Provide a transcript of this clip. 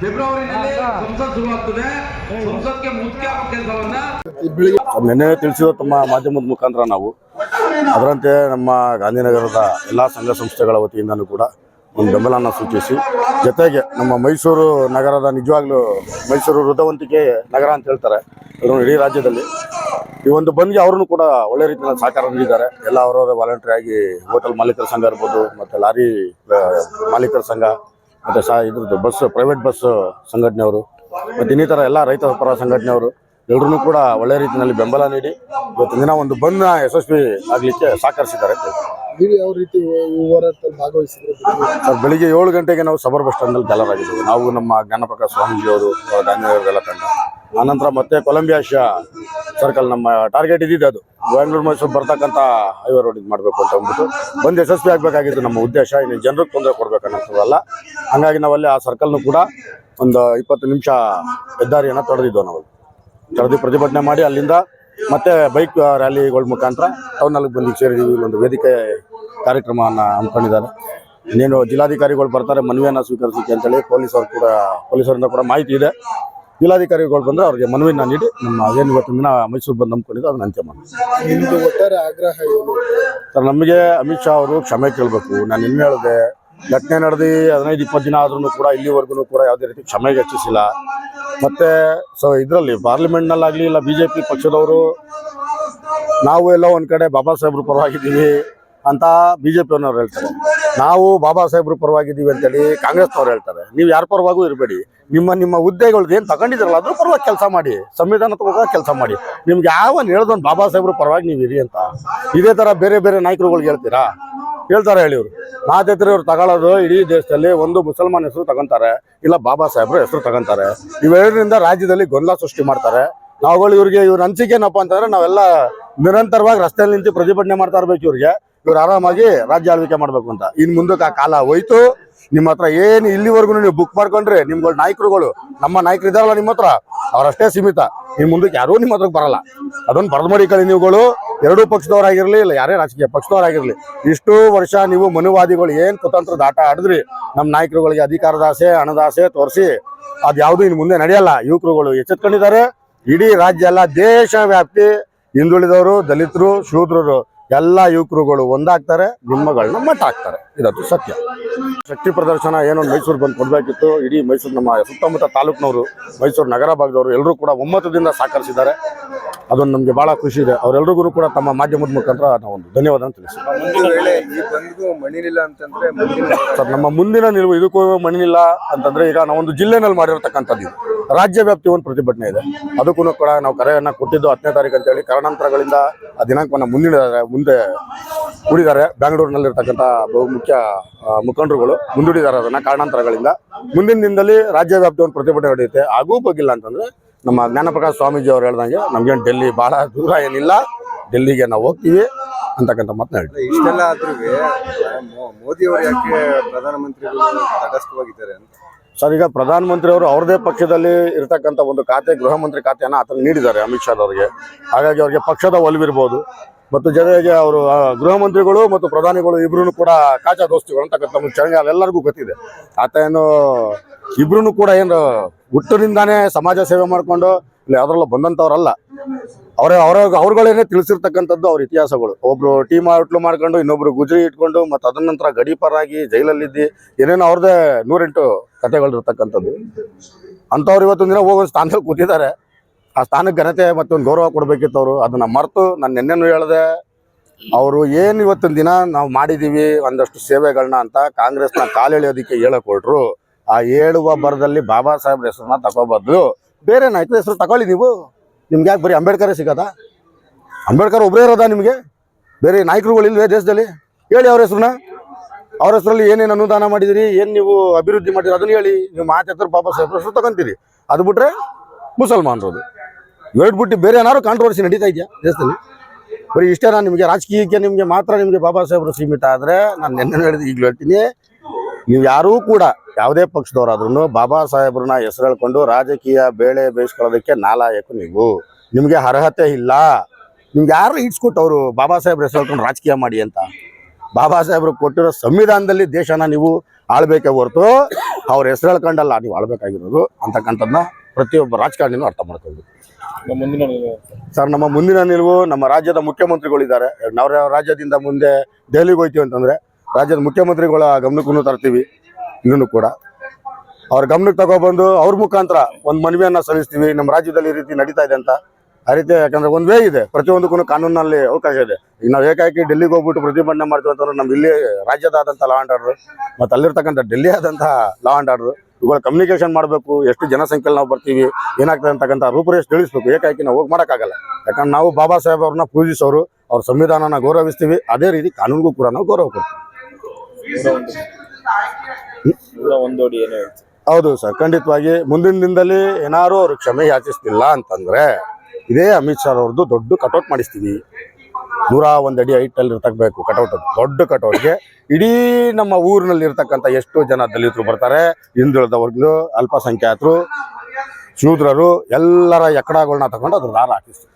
ಫೆಬ್ರವರಿನಲ್ಲಿ ಸಂಸತ್ ಶುರುವಾಗ್ತದೆ. ಸಂಸತ್ಗೆ ಮುಖ್ಯ ಕೆಲಸವನ್ನ ನಿನ್ನೆ ತಿಳಿಸಿದ ತಮ್ಮ ಮಾಧ್ಯಮದ ಮುಖಾಂತರ ನಾವು ಅದರಂತೆ ನಮ್ಮ ಗಾಂಧಿನಗರದ ಎಲ್ಲ ಸಂಘ ಸಂಸ್ಥೆಗಳ ವತಿಯಿಂದನೂ ಕೂಡ ಒಂದು ಬೆಂಬಲವನ್ನು ಸೂಚಿಸಿ, ಜೊತೆಗೆ ನಮ್ಮ ಮೈಸೂರು ನಗರದ ನಿಜವಾಗ್ಲೂ ಮೈಸೂರು ವೃದ್ಧವಂತಿಕೆ ನಗರ ಅಂತ ಹೇಳ್ತಾರೆ ಇಡೀ ರಾಜ್ಯದಲ್ಲಿ. ಈ ಒಂದು ಬಂದ್ಗೆ ಅವ್ರನ್ನು ಕೂಡ ಒಳ್ಳೆ ರೀತಿಯಲ್ಲಿ ಸಹಕಾರ ನೀಡಿದ್ದಾರೆ. ಎಲ್ಲ ಅವರವರ ವಾಲಂಟ್ರಿ ಆಗಿ ಹೋಟೆಲ್ ಮಾಲೀಕರ ಸಂಘ ಇರ್ಬೋದು, ಮತ್ತು ಲಾರಿ ಮಾಲೀಕರ ಸಂಘ, ಮತ್ತು ಇದ್ರದ್ದು ಬಸ್ ಪ್ರೈವೇಟ್ ಬಸ್ ಸಂಘಟನೆಯವರು, ಮತ್ತು ಇನ್ನಿತರ ಎಲ್ಲ ರೈತ ಪರ ಸಂಘಟನೆಯವರು ಎಲ್ಲರೂ ಕೂಡ ಒಳ್ಳೆ ರೀತಿಯಲ್ಲಿ ಬೆಂಬಲ ನೀಡಿ ಇವತ್ತಿನ ದಿನ ಒಂದು ಬಂದ್ನ ಯಶಸ್ವಿ ಆಗಲಿಕ್ಕೆ ಸಹಕರಿಸಿದ್ದಾರೆ. ಯಾವ ರೀತಿ ಹೋರಾಟದಲ್ಲಿ ಭಾಗವಹಿಸಿದ್ರು? ಸರ್, ಬೆಳಿಗ್ಗೆ 7 ಗಂಟೆಗೆ ನಾವು ಸಬರ್ ಬಸ್ ಸ್ಟ್ಯಾಂಡಲ್ಲಿ ಗೆಲ್ಲರಾಗಿದ್ದೀವಿ. ನಾವು ನಮ್ಮ ಜ್ಞಾನಪ್ರಕಾಶ್ ಸ್ವಾಮೀಜಿಯವರು ಗಾಂಧಿನಗರದೆಲ್ಲ ತಂಡ. ಆನಂತರ ಮತ್ತೆ ಕೊಲಂಬಿಯಾ ಸರ್ಕಲ್ ನಮ್ಮ ಟಾರ್ಗೆಟ್ ಇದ್ದಿದ್ದು, ಅದು ಬೆಂಗಳೂರು ಮೈಸೂರು ಬರ್ತಕ್ಕಂಥ ಹೈವೇ ರೋಡ್ ಇದು ಮಾಡಬೇಕು ಅಂತ ಅಂದ್ಬಿಟ್ಟು ಬಂದು ಯಶಸ್ವಿ ಆಗಬೇಕಾಗಿತ್ತು ನಮ್ಮ ಉದ್ದೇಶ. ಇನ್ನು ಜನರಿಗೆ ತೊಂದರೆ ಕೊಡಬೇಕನ್ನೋದಲ್ಲ. ಹಾಗಾಗಿ ನಾವಲ್ಲಿ ಆ ಸರ್ಕಲ್ನು ಕೂಡ ಒಂದು 20 ನಿಮಿಷ ಹೆದ್ದಾರಿಯನ್ನು ತೊಡೆದಿದ್ದೆವು. ನಾವು ತೊಡೆದು ಪ್ರತಿಭಟನೆ ಮಾಡಿ ಅಲ್ಲಿಂದ ಮತ್ತೆ ಬೈಕ್ ರ್ಯಾಲಿಗಳ ಮುಖಾಂತರ ಟೌನಲ್ಲಿ ಬಂದು ಸೇರಿದ್ದೀವಿ. ಒಂದು ವೇದಿಕೆ ಕಾರ್ಯಕ್ರಮವನ್ನು ಹಮ್ಮಿಕೊಂಡಿದ್ದಾರೆ. ಇನ್ನೇನು ಜಿಲ್ಲಾಧಿಕಾರಿಗಳು ಬರ್ತಾರೆ ಮನವಿಯನ್ನು ಸ್ವೀಕರಿಸಲಿಕ್ಕೆ ಅಂತೇಳಿ ಪೊಲೀಸರಿಂದ ಕೂಡ ಮಾಹಿತಿ ಇದೆ. ಜಿಲ್ಲಾಧಿಕಾರಿಗಳು ಬಂದರೆ ಅವ್ರಿಗೆ ಮನವಿಯನ್ನು ನೀಡಿ ನಮ್ಮ ಏನು ಇವತ್ತಿನ ದಿನ ಮೈಸೂರು ಬಂದು ನಂಬ್ಕೊಂಡಿದ್ದು ಅದನ್ನು ಅಂತ್ಯ ಮಾಡಿ. ನಿಮ್ಮದು ಒಟ್ಟಾರೆ ಆಗ್ರಹ ಏನು ಸರ್? ನಮಗೆ ಅಮಿತ್ ಶಾ ಅವರು ಕ್ಷಮೆ ಕೇಳಬೇಕು. ನಾನು ಇನ್ನೂ ಹೇಳಿದೆ, ಘಟನೆ ನಡೆದು 15-20 ದಿನ ಆದ್ರೂ ಕೂಡ ಇಲ್ಲಿವರೆಗೂ ಕೂಡ ಯಾವುದೇ ರೀತಿ ಕ್ಷಮೆಗೆ ಹೆಚ್ಚಿಸಿಲ್ಲ. ಮತ್ತು ಇದರಲ್ಲಿ ಪಾರ್ಲಿಮೆಂಟ್ನಲ್ಲಾಗಲಿ ಇಲ್ಲ BJP ಪಕ್ಷದವರು ನಾವು ಎಲ್ಲ ಒಂದು ಕಡೆ ಬಾಬಾ ಸಾಹೇಬ್ರ ಪರವಾಗಿದ್ದೀವಿ ಅಂತ BJPಯವ್ರು ಹೇಳ್ತಾರೆ, ನಾವು ಬಾಬಾ ಸಾಹೇಬ್ರ ಪರವಾಗಿದ್ದೀವಿ ಅಂತೇಳಿ ಕಾಂಗ್ರೆಸ್ನವ್ರು ಹೇಳ್ತಾರೆ. ನೀವು ಯಾರ ಪರವಾಗೂ ಇರಬೇಡಿ. ನಿಮ್ಮ ಹುದ್ದೆಗಳ್ದು ಏನು ತಗೊಂಡಿದ್ರಲ್ಲ ಅದ್ರ ಪರವಾಗಿ ಕೆಲಸ ಮಾಡಿ, ಸಂವಿಧಾನಾತ್ಮಕ ಕೆಲಸ ಮಾಡಿ. ನಿಮ್ಗೆ ಯಾವನ್ ಹೇಳ್ದೊಂದು ಬಾಬಾ ಸಾಹೇಬ್ರ ಪರವಾಗಿ ನೀವು ಇರಿ ಅಂತ ಇದೇ ಥರ ಬೇರೆ ಬೇರೆ ನಾಯಕರುಗಳಿಗೆ ಹೇಳ್ತೀರಾ? ಹೇಳ್ತಾರೆ ಹೇಳಿವ್ರು ಮಾತೇತ್ರಿ ಅವ್ರು ತಗೊಳ್ಳೋದು ಇಡೀ ದೇಶದಲ್ಲಿ ಒಂದು ಮುಸಲ್ಮಾನ್ ಹೆಸರು ತಗೊಂತಾರೆ, ಇಲ್ಲ ಬಾಬಾ ಸಾಹೇಬ್ರ ಹೆಸರು ತಗೊಂತಾರೆ. ಇವೆರಡರಿಂದ ರಾಜ್ಯದಲ್ಲಿ ಗೊಂದಲ ಸೃಷ್ಟಿ ಮಾಡ್ತಾರೆ. ನಾವುಗಳು ಇವ್ರ ಅನಿಸಿಕೆ ಏನಪ್ಪ ಅಂತಂದ್ರೆ ನಾವೆಲ್ಲ ನಿರಂತರವಾಗಿ ರಸ್ತೆಯಲ್ಲಿ ನಿಂತು ಪ್ರತಿಭಟನೆ ಮಾಡ್ತಾ ಇರ್ಬೇಕು. ಇವ್ರು ಆರಾಮಾಗಿ ರಾಜ್ಯ ಆಳ್ವಿಕೆ ಮಾಡ್ಬೇಕು ಅಂತ. ಇನ್ನು ಮುಂದಕ್ಕೆ ಆ ಕಾಲ ಹೋಯ್ತು. ನಿಮ್ಮ ಹತ್ರ ಏನು ಇಲ್ಲಿವರೆಗೂ ನೀವು ಬುಕ್ ಮಾಡ್ಕೊಂಡ್ರೆ ನಿಮ್ಗಳ ನಾಯಕರುಗಳು, ನಮ್ಮ ನಾಯಕರು ಇದಾರಲ್ಲ ನಿಮ್ಮ ಹತ್ರ, ಅವರಷ್ಟೇ ಸೀಮಿತ. ಇನ್ನು ಮುಂದಕ್ಕೆ ಯಾರೂ ನಿಮ್ಮ ಹತ್ರಕ್ಕೆ ಬರಲ್ಲ. ಅದನ್ನು ಬರೆದು ಮಾಡಿ ಕಳಿ ನೀವುಗಳು. ಎರಡೂ ಪಕ್ಷದವರಾಗಿರಲಿ ಇಲ್ಲ ಯಾರೇ ರಾಜಕೀಯ ಪಕ್ಷದವರಾಗಿರಲಿ, ಇಷ್ಟು ವರ್ಷ ನೀವು ಮನುವಾದಿಗಳು ಏನು ಕುತಂತ್ರದ ಆಟ ಆಡಿದ್ರಿ, ನಮ್ಮ ನಾಯಕರುಗಳಿಗೆ ಅಧಿಕಾರದ ಆಸೆ ಹಣದ ಆಸೆ ತೋರಿಸಿ ಅದು ಯಾವುದು ಇನ್ನು ಮುಂದೆ ನಡೆಯಲ್ಲ. ಯುವಕರುಗಳು ಎಚ್ಚೆತ್ಕೊಂಡಿದ್ದಾರೆ. ಇಡೀ ರಾಜ್ಯ ಅಲ್ಲ ದೇಶ ವ್ಯಾಪ್ತಿ ಹಿಂದುಳಿದವರು, ದಲಿತರು, ಶೂದ್ರರು ಎಲ್ಲ ಯುವಕರುಗಳು ಒಂದಾಗ್ತಾರೆ, ನಿಮ್ಮಗಳನ್ನ ಮಟ್ಟ ಹಾಕ್ತಾರೆ. ಇದತ್ತು ಸತ್ಯ. ಶಕ್ತಿ ಪ್ರದರ್ಶನ ಏನೋ ಮೈಸೂರು ಬಂದು ಕೊಡಬೇಕಿತ್ತು. ಇಡೀ ಮೈಸೂರು ನಮ್ಮ ಸುತ್ತಮುತ್ತ ತಾಲೂಕಿನವರು, ಮೈಸೂರು ನಗರ ಭಾಗದವರು ಎಲ್ಲರೂ ಕೂಡ ಒಮ್ಮತದಿಂದ ಸಹಕರಿಸಿದ್ದಾರೆ. ಅದೊಂದು ನಮಗೆ ಭಾಳ ಖುಷಿ ಇದೆ. ಅವರೆಲ್ಲರಿಗೂ ಕೂಡ ತಮ್ಮ ಮಾಧ್ಯಮದ ಮುಖಾಂತರ ನಾವು ಒಂದು ಧನ್ಯವಾದ ಸರ್. ನಮ್ಮ ಮುಂದಿನ ನಿಲುವು ಇದಕ್ಕೂ ಮಣ್ಣಿಲ್ಲ ಅಂತಂದ್ರೆ, ಈಗ ನಾವೊಂದು ಜಿಲ್ಲೆನಲ್ಲಿ ಮಾಡಿರತಕ್ಕಂಥದ್ದು ಇದು ರಾಜ್ಯ ವ್ಯಾಪ್ತಿ ಒಂದು ಪ್ರತಿಭಟನೆ ಇದೆ. ಅದಕ್ಕೂ ಕೂಡ ನಾವು ಕರೆಯನ್ನು ಕೊಟ್ಟಿದ್ದು 10ನೇ ತಾರೀಕು ಅಂತೇಳಿ. ಕಾರಣಾಂತರಗಳಿಂದ ಆ ದಿನಾಂಕವನ್ನು ಮುಂದೆ ಹೂಡಿದ್ದಾರೆ. ಬೆಂಗಳೂರಿನಲ್ಲಿರ್ತಕ್ಕಂಥ ಬಹುಮುಖ್ಯ ಮುಖಂಡರುಗಳು ಮುಂದೂಡಿದ್ದಾರೆ ಅದನ್ನು ಕಾರಣಾಂತರಗಳಿಂದ. ಮುಂದಿನ ದಿನದಲ್ಲಿ ರಾಜ್ಯ ವ್ಯಾಪ್ತಿ ಒಂದು ಪ್ರತಿಭಟನೆ ನಡೆಯುತ್ತೆ. ಆಗೂ ಬಗ್ಗಿಲ್ಲ ಅಂತಂದ್ರೆ ನಮ್ಮ ಜ್ಞಾನಪ್ರಕಾಶ್ ಸ್ವಾಮೀಜಿ ಅವರು ಹೇಳ್ದಂಗೆ ನಮ್ಗೇನು ಡೆಲ್ಲಿ ಭಾಳ ದೂರ ಏನಿಲ್ಲ, ಡೆಲ್ಲಿಗೆ ನಾವು ಹೋಗ್ತೀವಿ ಅಂತಕ್ಕಂಥ ಮಾತನ್ನ ಹೇಳ್ತೀವಿ. ಇಷ್ಟೆಲ್ಲ ಆದ್ರೂ ಮೋದಿ ಅವರು ಯಾಕೆ ಪ್ರಧಾನಮಂತ್ರಿಗಳು ತಟಸ್ಥವಾಗಿದ್ದಾರೆ ಅಂತ? ಸರ್, ಈಗ ಪ್ರಧಾನಮಂತ್ರಿ ಅವರು ಅವ್ರದೇ ಪಕ್ಷದಲ್ಲಿ ಇರತಕ್ಕಂಥ ಒಂದು ಖಾತೆ, ಗೃಹ ಮಂತ್ರಿ ಖಾತೆಯನ್ನು ಆತನ ನೀಡಿದ್ದಾರೆ ಅಮಿತ್ ಶಾ ಅವರಿಗೆ. ಹಾಗಾಗಿ ಅವ್ರಿಗೆ ಪಕ್ಷದ ಒಲವಿರ್ಬೋದು. ಮತ್ತು ಜೊತೆಗೆ ಅವರು ಗೃಹ ಮಂತ್ರಿಗಳು ಮತ್ತು ಪ್ರಧಾನಿಗಳು ಇಬ್ರು ಕೂಡ ಕಾಚಾ ದೋಸ್ತಿಗಳು ಅಂತಕ್ಕಂಥ ಚಳಗಾಲ ಎಲ್ಲರಿಗೂ ಗೊತ್ತಿದೆ. ಆತ ಏನು ಇಬ್ರು ಕೂಡ ಏನು ಹುಟ್ಟಿನಿಂದಾನೇ ಸಮಾಜ ಸೇವೆ ಮಾಡಿಕೊಂಡು ಇಲ್ಲ ಯಾವ್ದ್ರಲ್ಲ ಬಂದಂಥವ್ರಲ್ಲ. ಅವ್ರುಗಳೇನೆ ತಿಳಿಸಿರ್ತಕ್ಕಂಥದ್ದು ಅವ್ರ ಇತಿಹಾಸಗಳು. ಒಬ್ರು ಟೀಮ್ ಔಟ್ಲು ಮಾಡ್ಕೊಂಡು, ಇನ್ನೊಬ್ರು ಗುಜರಿ ಇಟ್ಕೊಂಡು, ಮತ್ತು ಅದರ ನಂತರ ಗಡೀಪರಾಗಿ ಜೈಲಲ್ಲಿದ್ದು ಏನೇನೋ ಅವ್ರದ್ದೇ 108 ಕಥೆಗಳು ಇರ್ತಕ್ಕಂಥದ್ದು. ಅಂಥವ್ರು ಇವತ್ತೊಂದು ದಿನ ಹೋಗೋ ಸ್ಥಾನದಲ್ಲಿ ಕೂತಿದ್ದಾರೆ. ಆ ಸ್ಥಾನಕ್ಕೆ ಘನತೆ ಮತ್ತೊಂದು ಗೌರವ ಕೊಡಬೇಕಿತ್ತು. ಅವರು ಅದನ್ನು ಮರೆತು ನಾನು ನೆನ್ನೆನೂ ಹೇಳಿದೆ, ಅವರು ಏನು ಇವತ್ತಿನ ದಿನ ನಾವು ಮಾಡಿದ್ದೀವಿ ಒಂದಷ್ಟು ಸೇವೆಗಳನ್ನ ಅಂತ ಕಾಂಗ್ರೆಸ್ನ ಕಾಲೆಳೆಯೋದಕ್ಕೆ ಹೇಳಕೊಟ್ರು. ಆ ಹೇಳುವ ಬರದಲ್ಲಿ ಬಾಬಾ ಸಾಹೇಬ್ರ ಹೆಸರನ್ನ ತಗೋಬಾರ್ದು, ಬೇರೆ ನಾಯಕರ ಹೆಸರು ತಗೊಳ್ಳಿ. ನಿಮ್ಗೆ ಯಾಕೆ ಬರೀ ಅಂಬೇಡ್ಕರೇ ಸಿಗೋದಾ? ಅಂಬೇಡ್ಕರ್ ಒಬ್ಬರೇ ಇರೋದಾ ನಿಮಗೆ? ಬೇರೆ ನಾಯಕರುಗಳು ಇಲ್ವೇ ದೇಶದಲ್ಲಿ? ಹೇಳಿ ಅವ್ರ ಹೆಸರನ್ನ. ಅವ್ರ ಹೆಸರಲ್ಲಿ ಏನೇನು ಅನುದಾನ ಮಾಡಿದಿರಿ, ಏನು ನೀವು ಅಭಿವೃದ್ಧಿ ಮಾಡಿರಿ ಅದನ್ನು ಹೇಳಿ. ನೀವು ಮಾತಾಡ್ತಾರೆ ಬಾಬಾ ಸಾಹೇಬ್ರ ಹೆಸರು ತಗೊಂತೀರಿ. ಅದು ಬಿಟ್ರೆ ಮುಸಲ್ಮಾನರದು ಹೇಳ್ಬಿಟ್ಟು ಬೇರೆ ಏನಾದ್ರು ಕಾಂಟ್ರವರ್ಸಿ ನಡೀತಾ ಇದೆಯಾ ದೇಶದಲ್ಲಿ? ಬರೀ ಇಷ್ಟೇ. ನಾನು ನಿಮಗೆ ರಾಜಕೀಯಕ್ಕೆ ನಿಮಗೆ ಮಾತ್ರ ನಿಮಗೆ ಬಾಬಾ ಸಾಹೇಬ್ರು ಸೀಮಿತ ಆದರೆ, ನಾನು ನೆನ್ನೆ ಹೇಳಿದ ಈಗಲೂ ಹೇಳ್ತೀನಿ, ನೀವು ಯಾರೂ ಕೂಡ ಯಾವುದೇ ಪಕ್ಷದವರಾದ್ರೂ ಬಾಬಾ ಸಾಹೇಬ್ರನ್ನ ಹೆಸರು ಹೇಳ್ಕೊಂಡು ರಾಜಕೀಯ ಬೇಳೆ ಬೇಯಿಸ್ಕೊಳ್ಳೋದಕ್ಕೆ ನಾಲಾಯಕು ನೀವು. ನಿಮಗೆ ಅರ್ಹತೆ ಇಲ್ಲ. ನಿಮ್ಗೆ ಯಾರು ಇಟ್ಸ್ಕೊಟ್ಟವರು ಬಾಬಾ ಸಾಹೇಬ್ರ ಹೆಸರು ಹೇಳ್ಕೊಂಡು ರಾಜಕೀಯ ಮಾಡಿ ಅಂತ? ಬಾಬಾ ಸಾಹೇಬ್ರು ಕೊಟ್ಟಿರೋ ಸಂವಿಧಾನದಲ್ಲಿ ದೇಶನ ನೀವು ಆಳ್ಬೇಕೇ ಹೊರತು ಅವ್ರ ಹೆಸರು ಹೇಳ್ಕೊಂಡಲ್ಲ ನೀವು ಆಳ್ಬೇಕಾಗಿರೋದು ಅಂತಕ್ಕಂಥದ್ದನ್ನ ಪ್ರತಿಯೊಬ್ಬ ರಾಜಕಾರಣಿನೂ ಅರ್ಥ ಮಾಡ್ಕೊಳ್ಬೇಕು. ಮುಂದಿನ ಸರ್, ನಮ್ಮ ಮುಂದಿನ ನಿಲುವು ನಮ್ಮ ರಾಜ್ಯದ ಮುಖ್ಯಮಂತ್ರಿಗಳಿದ್ದಾರೆ. ನಾವು ರಾಜ್ಯದಿಂದ ಮುಂದೆ ದೆಹಲಿಗೆ ಹೋಗ್ತೀವಿ ಅಂತಂದ್ರೆ ರಾಜ್ಯದ ಮುಖ್ಯಮಂತ್ರಿಗಳ ಗಮನಕ್ಕೂ ತರ್ತೀವಿ. ಇಲ್ಲೂ ಕೂಡ ಅವ್ರ ಗಮನಕ್ಕೆ ತಗೊಬಂದು ಅವ್ರ ಮುಖಾಂತರ ಒಂದು ಮನವಿಯನ್ನ ಸಲ್ಲಿಸ್ತೀವಿ, ನಮ್ಮ ರಾಜ್ಯದಲ್ಲಿ ಈ ರೀತಿ ನಡೀತಾ ಇದೆ ಅಂತ. ಆ ರೀತಿ ಯಾಕಂದ್ರೆ ಒಂದು ವೇ ಇದೆ, ಪ್ರತಿಯೊಂದಕ್ಕೂ ಕಾನೂನಲ್ಲಿ ಅವಕಾಶ ಇದೆ. ಈಗ ನಾವು ಏಕಾಏಕಿ ಡೆಲ್ಲಿಗೆ ಹೋಗ್ಬಿಟ್ಟು ಪ್ರತಿಭಟನೆ ಮಾಡ್ತೀವಿ ಅಂತಂದ್ರೆ ನಮ್ಮ ಇಲ್ಲಿ ರಾಜ್ಯದಾದಂಥ ಲಾ ಆ್ಯಂಡ್ ಆರ್ಡರ್ ಮತ್ತು ಅಲ್ಲಿರ್ತಕ್ಕಂಥ ಡೆಲ್ಲಿ ಆದಂಥ ಲಾ ಆ್ಯಂಡ್ ಆರ್ಡರ್ ಇವುಗಳ ಕಮ್ಯುನಿಕೇಶನ್ ಮಾಡಬೇಕು. ಎಷ್ಟು ಜನಸಂಖ್ಯೆಯಲ್ಲಿ ನಾವು ಬರ್ತೀವಿ, ಏನಾಗ್ತದೆ ಅಂತಕ್ಕಂಥ ರೂಪುರೇಷೆ ತಿಳಿಸ್ಬೇಕು. ಏಕಾಏಕಿ ನಾವು ಹೋಗಿ ಮಾಡೋಕ್ಕಾಗಲ್ಲ. ಯಾಕಂದ್ರೆ ನಾವು ಬಾಬಾ ಸಾಹೇಬ್ ಅವ್ರನ್ನ ಪೂಜಿಸೋರು, ಅವ್ರ ಸಂವಿಧಾನನ ಗೌರವಿಸ್ತೀವಿ. ಅದೇ ರೀತಿ ಕಾನೂನಿಗೂ ಕೂಡ ನಾವು ಗೌರವ ಕೊಡ್ತೀವಿ. ಹೌದು ಸರ್, ಖಂಡಿತವಾಗಿ ಮುಂದಿನ ದಿನದಲ್ಲಿ ಏನಾರು ಅವ್ರು ಕ್ಷಮೆ ಯಾಚಿಸ್ತಿಲ್ಲ ಅಂತಂದ್ರೆ ಇದೇ ಅಮಿತ್ ಶಾ ಅವ್ರದ್ದು ದೊಡ್ಡ ಕಟೌಟ್ ಮಾಡಿಸ್ತೀವಿ. 101 ಅಡಿ ಹೈಟಲ್ಲಿ ಇರ್ತಬೇಕು ಕಟೌಟ್, ದೊಡ್ಡ ಕಟೌಟ್ಗೆ ಇಡೀ ನಮ್ಮ ಊರಿನಲ್ಲಿ ಇರ್ತಕ್ಕಂಥ ಎಷ್ಟು ಜನ ದಲಿತರು ಬರ್ತಾರೆ, ಹಿಂದುಳಿದ ವರ್ಗಗಳು, ಅಲ್ಪಸಂಖ್ಯಾತರು, ಶೂದ್ರರು ಎಲ್ಲರ ಎಕ್ಕಡಗಳನ್ನ ತಗೊಂಡು ಅದ್ರ ದಾರ ಹಾಕಿಸ್ತೀವಿ.